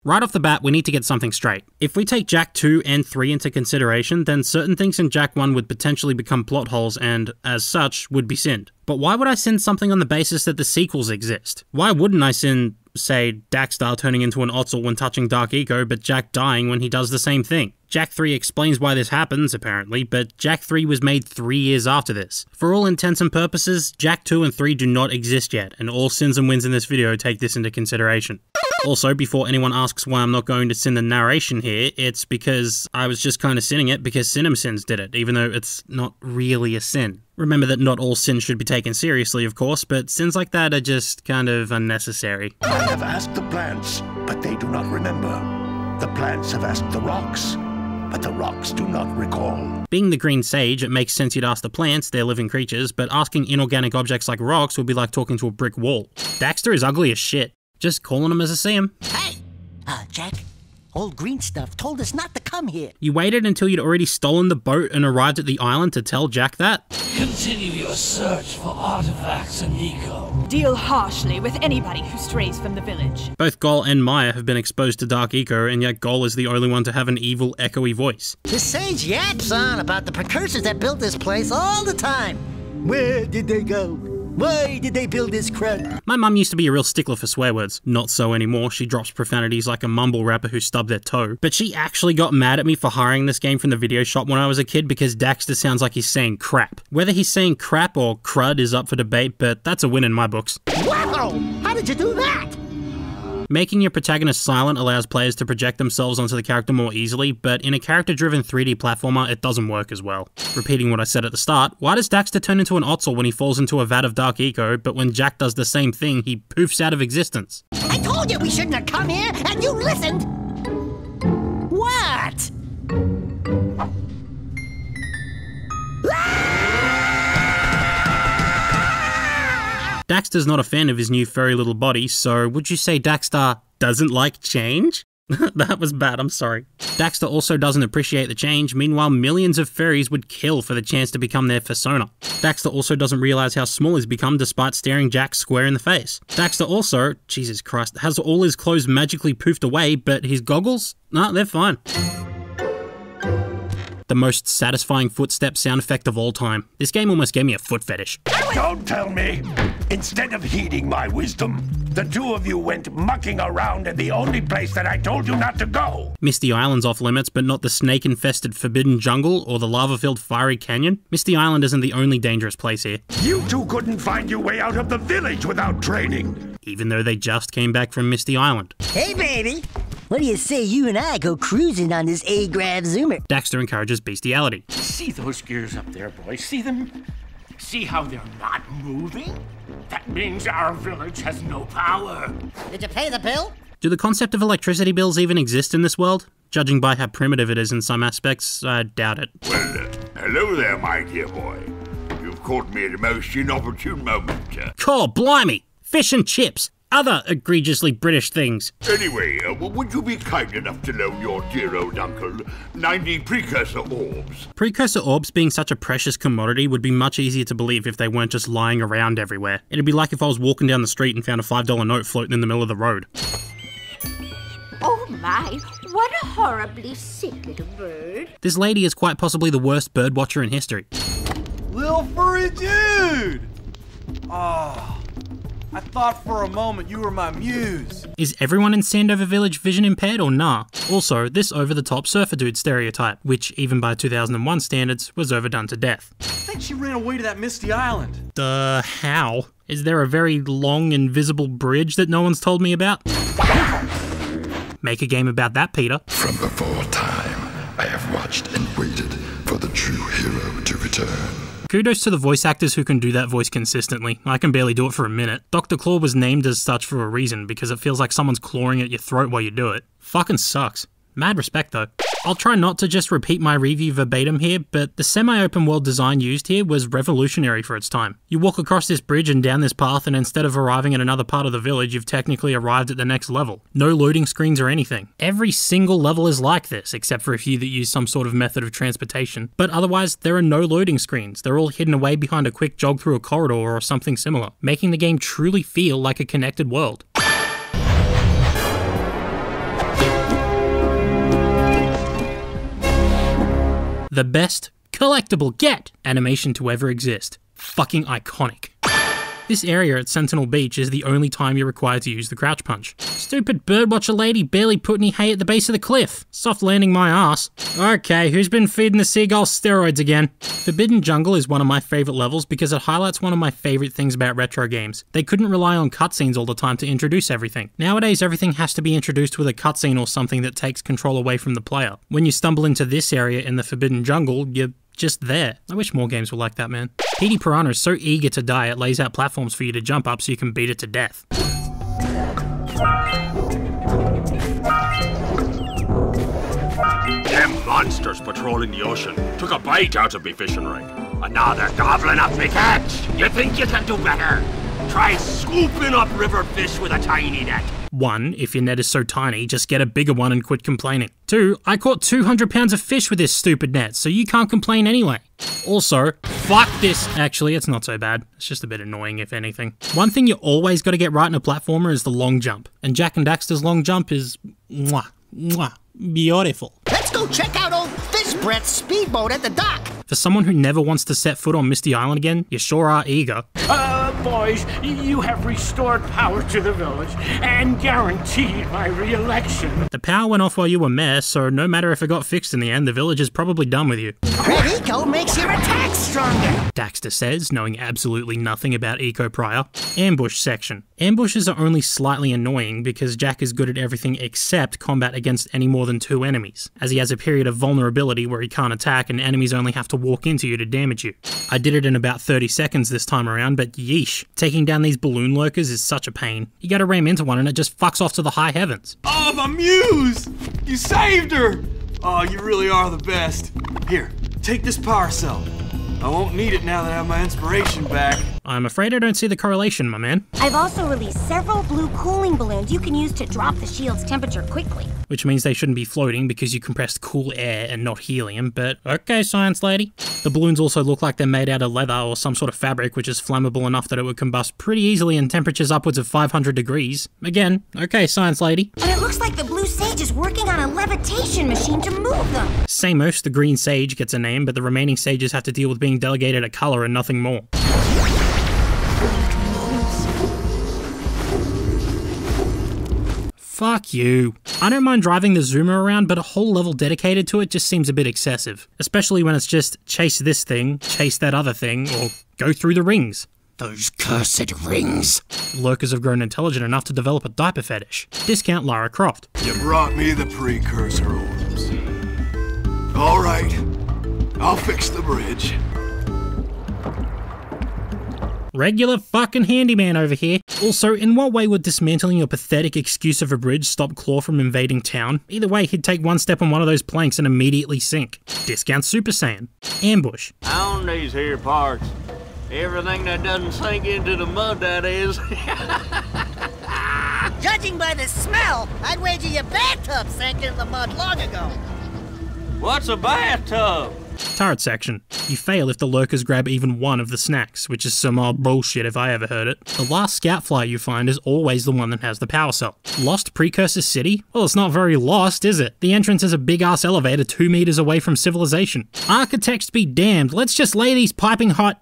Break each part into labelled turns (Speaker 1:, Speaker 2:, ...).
Speaker 1: Right off the bat, we need to get something straight. If we take Jak 2 and 3 into consideration, then certain things in Jak 1 would potentially become plot holes and, as such, would be sinned. But why would I sin something on the basis that the sequels exist? Why wouldn't I sin, say, Daxter turning into an Ottsel when touching Dark Eco, but Jak dying when he does the same thing? Jak 3 explains why this happens, apparently, but Jak 3 was made 3 years after this. For all intents and purposes, Jak 2 and 3 do not exist yet, and all sins and wins in this video take this into consideration. Also, before anyone asks why I'm not going to sin the narration here, it's because I was just kind of sinning it because CinemaSins did it, even though it's not really a sin. Remember that not all sins should be taken seriously, of course, but sins like that are just kind of unnecessary.
Speaker 2: I have asked the plants, but they do not remember. The plants have asked the rocks, but the rocks do not recall.
Speaker 1: Being the green sage, it makes sense you'd ask the plants, they're living creatures, but asking inorganic objects like rocks would be like talking to a brick wall. Daxter is ugly as shit. Just calling him as I see him.
Speaker 3: Hey! Jak, old green stuff told us not to come here.
Speaker 1: You waited until you'd already stolen the boat and arrived at the island to tell Jak that?
Speaker 4: Continue your search for artifacts, amigo.
Speaker 5: Deal harshly with anybody who strays from the village.
Speaker 1: Both Gol and Maya have been exposed to Dark Eco, and yet Gol is the only one to have an evil, echoey voice.
Speaker 3: The sage yaps on about the precursors that built this place all the time. Where did they go? Why did they build this crud?
Speaker 1: My mum used to be a real stickler for swear words. Not so anymore, she drops profanities like a mumble rapper who stubbed their toe. But she actually got mad at me for hiring this game from the video shop when I was a kid because Daxter sounds like he's saying crap. Whether he's saying crap or crud is up for debate, but that's a win in my books.
Speaker 3: Wow! How did you do that?
Speaker 1: Making your protagonist silent allows players to project themselves onto the character more easily, but in a character-driven 3D platformer, it doesn't work as well. Repeating what I said at the start, why does Daxter turn into an Ottsel when he falls into a vat of Dark Eco, but when Jak does the same thing, he poofs out of existence?
Speaker 3: I told you we shouldn't have come here, and you listened! What?
Speaker 1: Daxter's not a fan of his new furry little body, so would you say Daxter doesn't like change? That was bad, I'm sorry. Daxter also doesn't appreciate the change, meanwhile millions of furries would kill for the chance to become their persona. Daxter also doesn't realize how small he's become despite staring Jak square in the face. Daxter also, Jesus Christ, has all his clothes magically poofed away, but his goggles? Nah, they're fine. The most satisfying footstep sound effect of all time. This game almost gave me a foot fetish.
Speaker 2: Don't tell me! Instead of heeding my wisdom, the two of you went mucking around in the only place that I told you not to go!
Speaker 1: Misty Island's off limits, but not the snake-infested forbidden jungle or the lava-filled fiery canyon. Misty Island isn't the only dangerous place here.
Speaker 2: You two couldn't find your way out of the village without training!
Speaker 1: Even though they just came back from Misty Island.
Speaker 3: Hey, baby! What do you say you and I go cruising on this A-Grav Zoomer?
Speaker 1: Daxter encourages bestiality.
Speaker 4: See those gears up there, boys? See them? See how they're not moving? That means our village has no power.
Speaker 3: Did you pay the bill?
Speaker 1: Do the concept of electricity bills even exist in this world? Judging by how primitive it is in some aspects, I doubt it.
Speaker 6: Well, hello there, my dear boy. You've caught me at a most inopportune moment.
Speaker 1: Cool, blimey! Fish and chips! Other egregiously British things.
Speaker 6: Anyway, would you be kind enough to loan your dear old uncle 90 Precursor orbs?
Speaker 1: Precursor orbs being such a precious commodity would be much easier to believe if they weren't just lying around everywhere. It'd be like if I was walking down the street and found a $5 note floating in the middle of the road.
Speaker 7: Oh my, what a horribly sick little bird.
Speaker 1: This lady is quite possibly the worst bird watcher in history.
Speaker 8: Little furry dude! Oh, I thought for a moment you were my muse.
Speaker 1: Is everyone in Sandover Village vision impaired or nah? Also, this over-the-top surfer dude stereotype, which even by 2001 standards was overdone to death.
Speaker 8: I think she ran away to that Misty Island.
Speaker 1: How? Is there a very long invisible bridge that no one's told me about? Make a game about that, Peter.
Speaker 9: From before time, I have watched and waited for the true hero to return.
Speaker 1: Kudos to the voice actors who can do that voice consistently. I can barely do it for a minute. Dr. Claw was named as such for a reason, because it feels like someone's clawing at your throat while you do it. Fucking sucks. Mad respect though. I'll try not to just repeat my review verbatim here, but the semi-open world design used here was revolutionary for its time. You walk across this bridge and down this path, and instead of arriving at another part of the village, you've technically arrived at the next level. No loading screens or anything. Every single level is like this, except for a few that use some sort of method of transportation. But otherwise, there are no loading screens. They're all hidden away behind a quick jog through a corridor or something similar, making the game truly feel like a connected world. the best collectible get animation to ever exist. Fucking iconic. This area at Sentinel Beach is the only time you're required to use the crouch punch. Stupid birdwatcher lady barely put any hay at the base of the cliff. Soft landing my ass. Okay, who's been feeding the seagulls steroids again? Forbidden Jungle is one of my favourite levels because it highlights one of my favourite things about retro games. They couldn't rely on cutscenes all the time to introduce everything. Nowadays, everything has to be introduced with a cutscene or something that takes control away from the player. When you stumble into this area in the Forbidden Jungle, you're just there. I wish more games were like that, man. Petey Piranha is so eager to die, it lays out platforms for you to jump up so you can beat it to death.
Speaker 10: Them monsters patrolling the ocean took a bite out of me fishing rig. And now they're gobbling up me catch. You think you can do better? Try scooping up river fish with a tiny net.
Speaker 1: 1. If your net is so tiny, just get a bigger one and quit complaining. 2. I caught 200 pounds of fish with this stupid net, so you can't complain anyway. Also, fuck this. Actually, it's not so bad. It's just a bit annoying, if anything. One thing you always got to get right in a platformer is the long jump. And Jak and Daxter's long jump is mwah, mwah, beautiful.
Speaker 3: Let's go check out old Fish Brett's speedboat at the dock.
Speaker 1: For someone who never wants to set foot on Misty Island again, you sure are eager.
Speaker 4: Boys, you have restored power to the village and guaranteed my re-election.
Speaker 1: The power went off while you were mayor, so no matter if it got fixed in the end, the village is probably done with you.
Speaker 3: Red Eco makes your attack stronger,
Speaker 1: Daxter says, knowing absolutely nothing about Eco prior. Ambush section. Ambushes are only slightly annoying because Jak is good at everything except combat against any more than 2 enemies, as he has a period of vulnerability where he can't attack and enemies only have to walk into you to damage you. I did it in about 30 seconds this time around, but yeesh. Taking down these balloon lurkers is such a pain. You gotta ram into one and it just fucks off to the high heavens.
Speaker 8: Oh, my muse! You saved her! Oh, you really are the best. Here, take this power cell. I won't need it now that I have my inspiration back.
Speaker 1: I'm afraid I don't see the correlation, my man.
Speaker 11: I've also released several blue cooling balloons you can use to drop the shield's temperature quickly.
Speaker 1: Which means they shouldn't be floating because you compressed cool air and not helium, but okay, science lady. The balloons also look like they're made out of leather or some sort of fabric which is flammable enough that it would combust pretty easily in temperatures upwards of 500 degrees. Again, okay, science lady.
Speaker 11: And it looks like the blue sage is working on a levitation machine to move them.
Speaker 1: Samos, the green sage, gets a name, but the remaining sages have to deal with being delegated a color and nothing more. Fuck you. I don't mind driving the Zoomer around, but a whole level dedicated to it just seems a bit excessive. Especially when it's just chase this thing, chase that other thing, or go through the rings. Those cursed rings. Lurkers have grown intelligent enough to develop a diaper fetish. Discount Lara Croft.
Speaker 8: You brought me the Precursor orbs. All right, I'll fix the bridge.
Speaker 1: Regular fucking handyman over here. Also, in what way would dismantling your pathetic excuse of a bridge stop Claw from invading town? Either way, he'd take one step on one of those planks and immediately sink. Discount Super Saiyan. Ambush.
Speaker 12: On these here parts, everything that doesn't sink into the mud, that is.
Speaker 3: Judging by the smell, I'd wager your bathtub sank in the mud long ago.
Speaker 12: What's a bathtub?
Speaker 1: Turret section. You fail if the lurkers grab even one of the snacks, which is some old bullshit if I ever heard it. The last scout flyer you find is always the one that has the power cell. Lost Precursor City? Well, it's not very lost, is it? The entrance is a big-ass elevator 2 meters away from civilization. Architects be damned, let's just lay these piping hot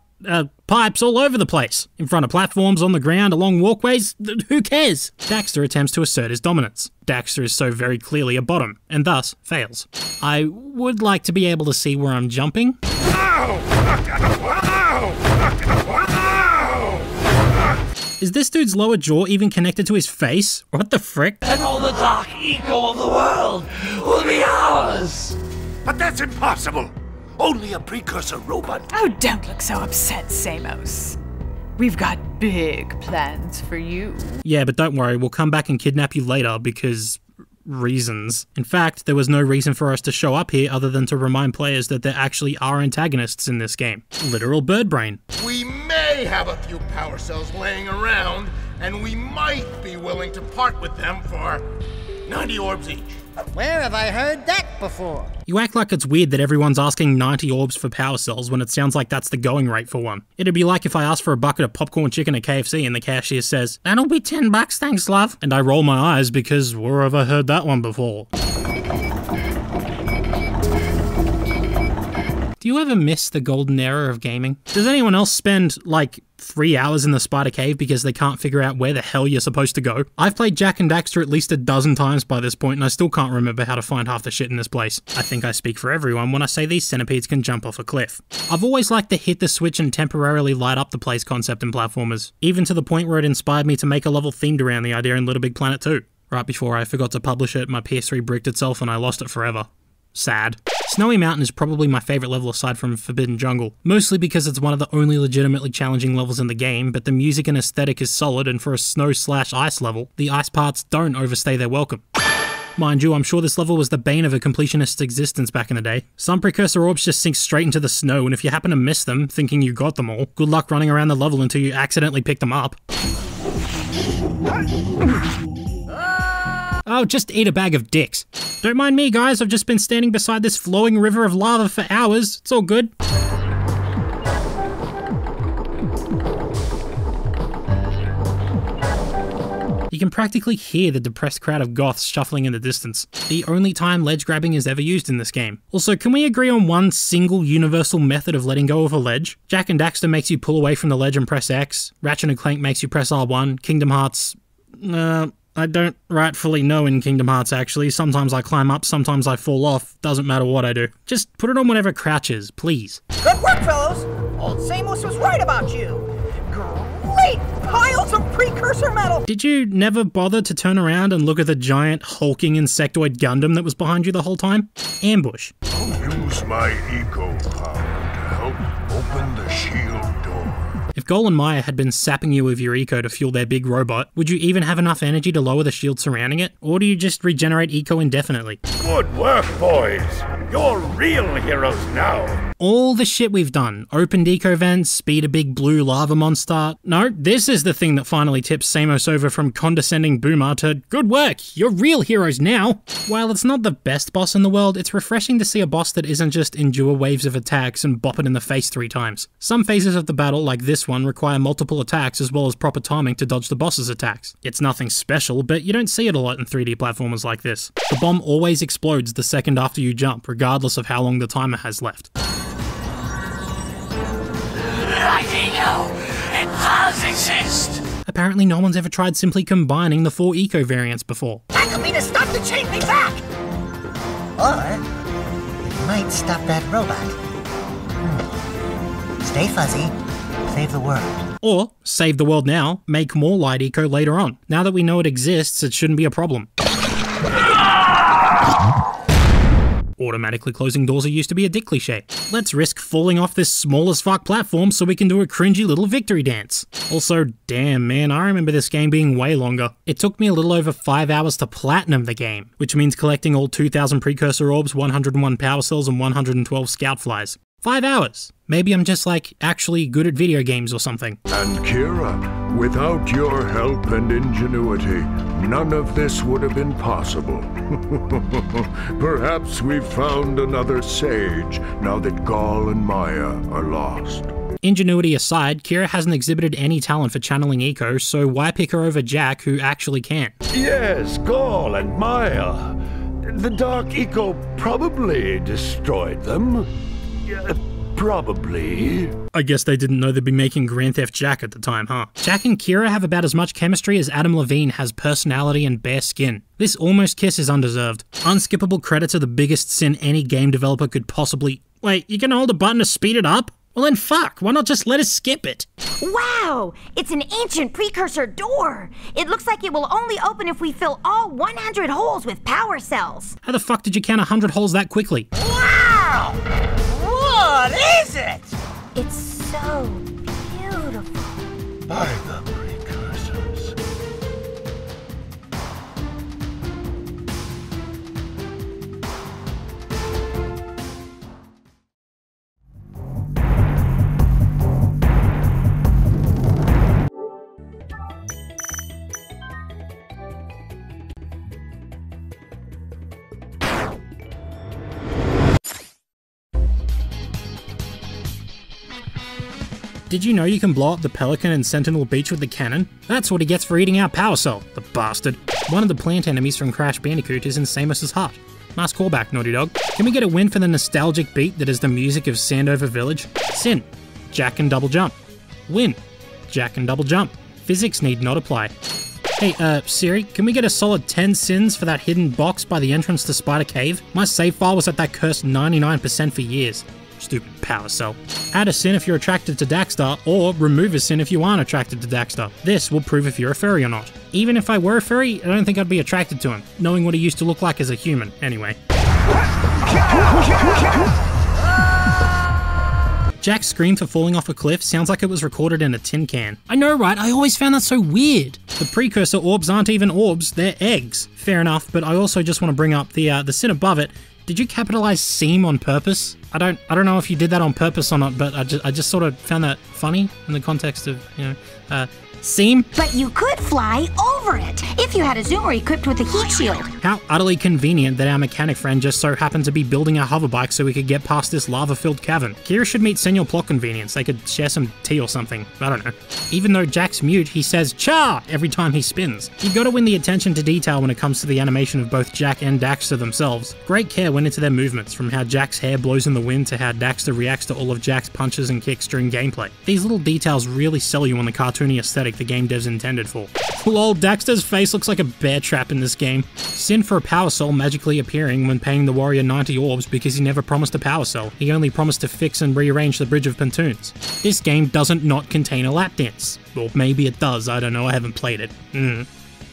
Speaker 1: pipes all over the place. In front of platforms, on the ground, along walkways, who cares? Daxter attempts to assert his dominance. Daxter is so very clearly a bottom, and thus fails. I would like to be able to see where I'm jumping. Is this dude's lower jaw even connected to his face? What the frick?
Speaker 4: And all the dark ego of the world will be ours!
Speaker 2: But that's impossible! Only a Precursor robot.
Speaker 5: Oh, don't look so upset, Samos. We've got big plans for you.
Speaker 1: Yeah, but don't worry, we'll come back and kidnap you later because reasons. In fact, there was no reason for us to show up here other than to remind players that there actually are antagonists in this game. Literal bird brain.
Speaker 6: We may have a few power cells laying around, and we might be willing to part with them for 90 orbs each.
Speaker 3: Where have I heard that before?
Speaker 1: You act like it's weird that everyone's asking 90 orbs for power cells when it sounds like that's the going rate for one. It'd be like if I asked for a bucket of popcorn chicken at KFC and the cashier says, "That'll be $10, thanks love." And I roll my eyes because where have I heard that one before? Do you ever miss the golden era of gaming? Does anyone else spend, like, 3 hours in the spider cave because they can't figure out where the hell you're supposed to go? I've played Jak and Daxter at least a dozen times by this point, and I still can't remember how to find half the shit in this place. I think I speak for everyone when I say these centipedes can jump off a cliff. I've always liked the hit the switch and temporarily light up the place concept in platformers, even to the point where it inspired me to make a level themed around the idea in Little Big Planet 2. Right before I forgot to publish it, my PS3 bricked itself and I lost it forever. Sad. Snowy Mountain is probably my favourite level aside from Forbidden Jungle, mostly because it's one of the only legitimately challenging levels in the game, but the music and aesthetic is solid, and for a snow/ice level, the ice parts don't overstay their welcome. Mind you, I'm sure this level was the bane of a completionist's existence back in the day. Some Precursor orbs just sink straight into the snow, and if you happen to miss them, thinking you got them all, good luck running around the level until you accidentally pick them up. Oh, just eat a bag of dicks. Don't mind me, guys, I've just been standing beside this flowing river of lava for hours. It's all good. You can practically hear the depressed crowd of goths shuffling in the distance. The only time ledge grabbing is ever used in this game. Also, can we agree on one single universal method of letting go of a ledge? Jak and Daxter makes you pull away from the ledge and press X. Ratchet and Clank makes you press R1. Kingdom Hearts... I don't rightfully know in Kingdom Hearts, actually. Sometimes I climb up, sometimes I fall off. Doesn't matter what I do. Just put it on whatever crouches, please.
Speaker 13: Good work, fellows! Old Samus was right about you. Great piles of Precursor metal!
Speaker 1: Did you never bother to turn around and look at the giant, hulking insectoid Gundam that was behind you the whole time? Ambush.
Speaker 2: I'll use my eco power to help open the shield door.
Speaker 1: If Goal and Maya had been sapping you with your eco to fuel their big robot, would you even have enough energy to lower the shield surrounding it? Or do you just regenerate eco indefinitely?
Speaker 2: Good work, boys! You're real heroes now!
Speaker 1: All the shit we've done, opened eco vents, speed a big blue lava monster. No, this is the thing that finally tips Samus over from condescending boomer to good work, you're real heroes now! While it's not the best boss in the world, it's refreshing to see a boss that isn't just endure waves of attacks and bop it in the face 3 times. Some phases of the battle, like this one, require multiple attacks as well as proper timing to dodge the boss's attacks. It's nothing special, but you don't see it a lot in 3D platformers like this. The bomb always explodes the second after you jump, regardless of how long the timer has left.
Speaker 4: I think it does exist.
Speaker 1: Apparently no one's ever tried simply combining the 4 eco variants before.
Speaker 13: That could be the stuff to chain me back!
Speaker 3: Or, it might stop that robot. Stay fuzzy. Save the world.
Speaker 1: Or, save the world now, make more light eco later on. Now that we know it exists, it shouldn't be a problem. Automatically closing doors are used to be a dick cliche. Let's risk falling off this small as fuck platform so we can do a cringy little victory dance. Also, damn man, I remember this game being way longer. It took me a little over 5 hours to platinum the game, which means collecting all 2,000 Precursor orbs, 101 power cells, and 112 scout flies. 5 hours. Maybe I'm just, like, actually good at video games or something.
Speaker 14: And Kira, without your help and ingenuity, none of this would have been possible. Perhaps we've found another sage, now that Gaul and Maya are lost.
Speaker 1: Ingenuity aside, Kira hasn't exhibited any talent for channeling eco, so why pick her over Jak, who actually can?
Speaker 2: Yes, Gaul and Maya. The Dark Eco probably destroyed them. Probably.
Speaker 1: I guess they didn't know they'd be making Grand Theft Jak at the time, huh? Jak and Kira have about as much chemistry as Adam Levine has personality and bare skin. This almost kiss is undeserved. Unskippable credits are the biggest sin any game developer could possibly... Wait, you can hold a button to speed it up? Well then fuck, why not just let us skip it?
Speaker 11: Wow! It's an ancient Precursor door! It looks like it will only open if we fill all 100 holes with power cells.
Speaker 1: How the fuck did you count 100 holes that quickly?
Speaker 13: Wow! What is it?
Speaker 11: It's so beautiful.
Speaker 2: By the Precursors.
Speaker 1: Did you know you can blow up the Pelican and Sentinel Beach with the cannon? That's what he gets for eating our power cell, the bastard. One of the plant enemies from Crash Bandicoot is in Samus's hut. Nice callback, Naughty Dog. Can we get a win for the nostalgic beat that is the music of Sandover Village? Sin. Jack and double jump. Win. Jack and double jump. Physics need not apply. Hey, Siri, can we get a solid 10 sins for that hidden box by the entrance to Spider Cave? My save file was at that cursed 99% for years. Stupid power cell. Add a sin if you're attracted to Daxter, or remove a sin if you aren't attracted to Daxter. This will prove if you're a furry or not. Even if I were a furry, I don't think I'd be attracted to him, knowing what he used to look like as a human, anyway. Jack's scream for falling off a cliff sounds like it was recorded in a tin can. I know, right? I always found that so weird. The Precursor orbs aren't even orbs, they're eggs. Fair enough, but I also just want to bring up the sin above it. Did you capitalize seam on purpose? I don't know if you did that on purpose or not, but I just sort of found that funny in the context of, you know, seam.
Speaker 11: But you could fly over it if you had a zoomer equipped with a heat shield.
Speaker 1: How utterly convenient that our mechanic friend just so happened to be building a hoverbike so we could get past this lava-filled cavern. Kira should meet Senor Plot Convenience. They could share some tea or something. I don't know. Even though Jack's mute, he says "cha" every time he spins. You gotta win the attention to detail when it comes to the animation of both Jack and Daxter themselves. Great care went into their movements, from how Jack's hair blows in the wind to how Daxter reacts to all of Jack's punches and kicks during gameplay. These little details really sell you on the cartoony aesthetic the game devs intended for. Lol, Daxter's face looks like a bear trap in this game. Sin for a power cell magically appearing when paying the warrior 90 orbs because he never promised a power cell. He only promised to fix and rearrange the Bridge of Pontoons. This game doesn't not contain a lap dance. Or maybe it does, I don't know, I haven't played it.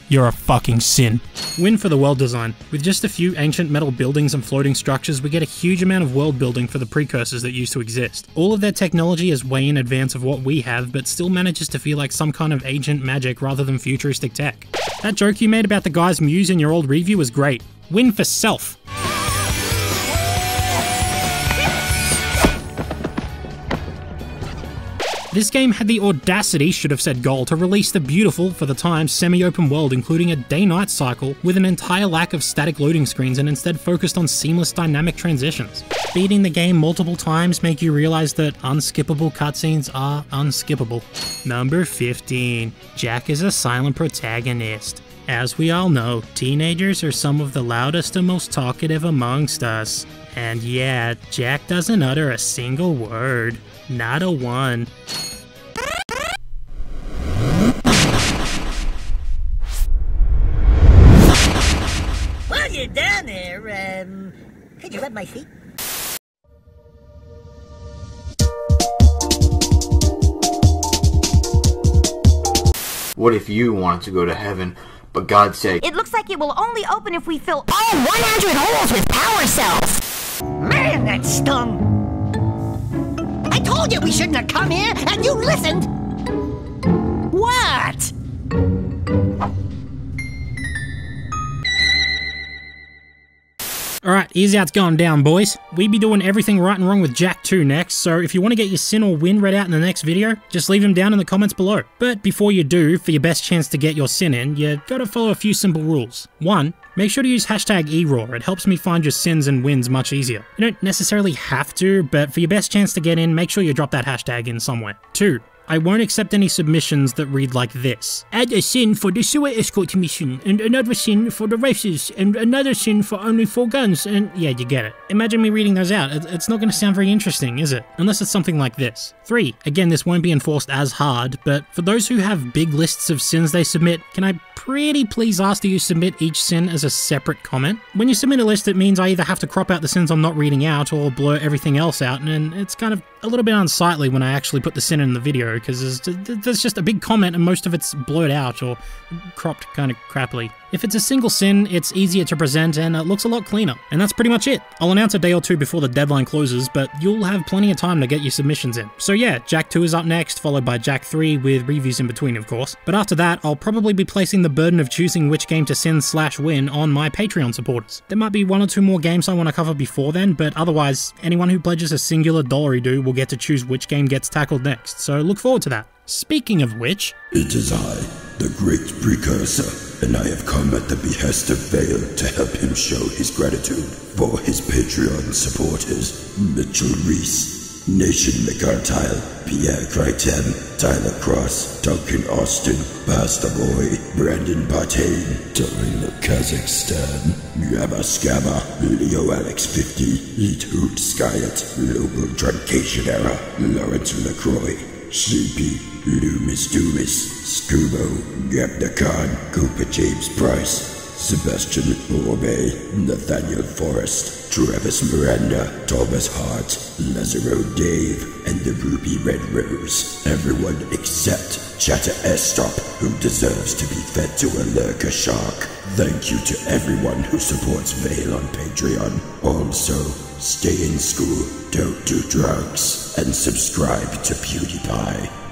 Speaker 1: You're a fucking sin. Win for the world design. With just a few ancient metal buildings and floating structures, we get a huge amount of world building for the precursors that used to exist. All of their technology is way in advance of what we have, but still manages to feel like some kind of ancient magic rather than futuristic tech. That joke you made about the guy's muse in your old review was great. Win for self. This game had the audacity, should have said goal, to release the beautiful, for the time, semi-open world including a day-night cycle with an entire lack of static loading screens and instead focused on seamless dynamic transitions. Beating the game multiple times make you realize that unskippable cutscenes are unskippable. Number 15. Jack is a silent protagonist. As we all know, teenagers are some of the loudest and most talkative amongst us. And yeah, Jack doesn't utter a single word. Not a one.
Speaker 3: While you're down there, could you rub my feet?
Speaker 15: What if you wanted to go to heaven, but God said,
Speaker 11: It looks like it will only open if we fill all 100 holes with power cells.
Speaker 3: Man, that stung! I told you we shouldn't have come here, and you listened! What?
Speaker 1: Alright, here's how it's going down, boys. We be doing everything right and wrong with Jak 2 next, so if you want to get your sin or win read out in the next video, just leave them down in the comments below. But before you do, for your best chance to get your sin in, you gotta follow a few simple rules. 1. Make sure to use hashtag ERAW, it helps me find your sins and wins much easier. You don't necessarily have to, but for your best chance to get in, make sure you drop that hashtag in somewhere. 2. I won't accept any submissions that read like this. Add a sin for the sewer escort mission, and another sin for the races, and another sin for only 4 guns, and yeah, you get it. Imagine me reading those out. It's not going to sound very interesting, is it? Unless it's something like this. 3. Again, this won't be enforced as hard, but for those who have big lists of sins they submit, can I pretty please ask that you submit each sin as a separate comment? When you submit a list, it means I either have to crop out the sins I'm not reading out, or blur everything else out, and it's kind of a little bit unsightly when I actually put the sin in the video, because there's just a big comment and most of it's blurred out or cropped kind of crappily. If it's a single sin, it's easier to present and it looks a lot cleaner. And that's pretty much it. I'll announce a day or two before the deadline closes, but you'll have plenty of time to get your submissions in. So yeah, Jak 2 is up next, followed by Jak 3 with reviews in between, of course. But after that, I'll probably be placing the burden of choosing which game to sin/win on my Patreon supporters. There might be 1 or 2 more games I want to cover before then, but otherwise, anyone who pledges a singular $1 will get to choose which game gets tackled next, so look forward to that. Speaking of which...
Speaker 9: It is I, the great Precursor, and I have come at the behest of Vale to help him show his gratitude for his Patreon supporters, Mitchell Reese. Nation McArtile, Pierre Crichton, Tyler Cross, Duncan Austin, Pasta Boy, Brandon Partain, Torino Kazakhstan, Yabba Scabba, Leo Alex 50, Eat Hoot Skyet, Lobo Truncation Era, Lawrence LaCroix, Sleepy, Loomis Doomis, Scubo, Gap the Khan, Cooper James Price, Sebastian Borbay, Nathaniel Forrest, Travis Miranda, Thomas Hart, Lazaro Dave, and the Ruby Red Rose. Everyone except Chatter Estop, who deserves to be fed to a lurker shark. Thank you to everyone who supports Vale on Patreon. Also, stay in school, don't do drugs, and subscribe to PewDiePie.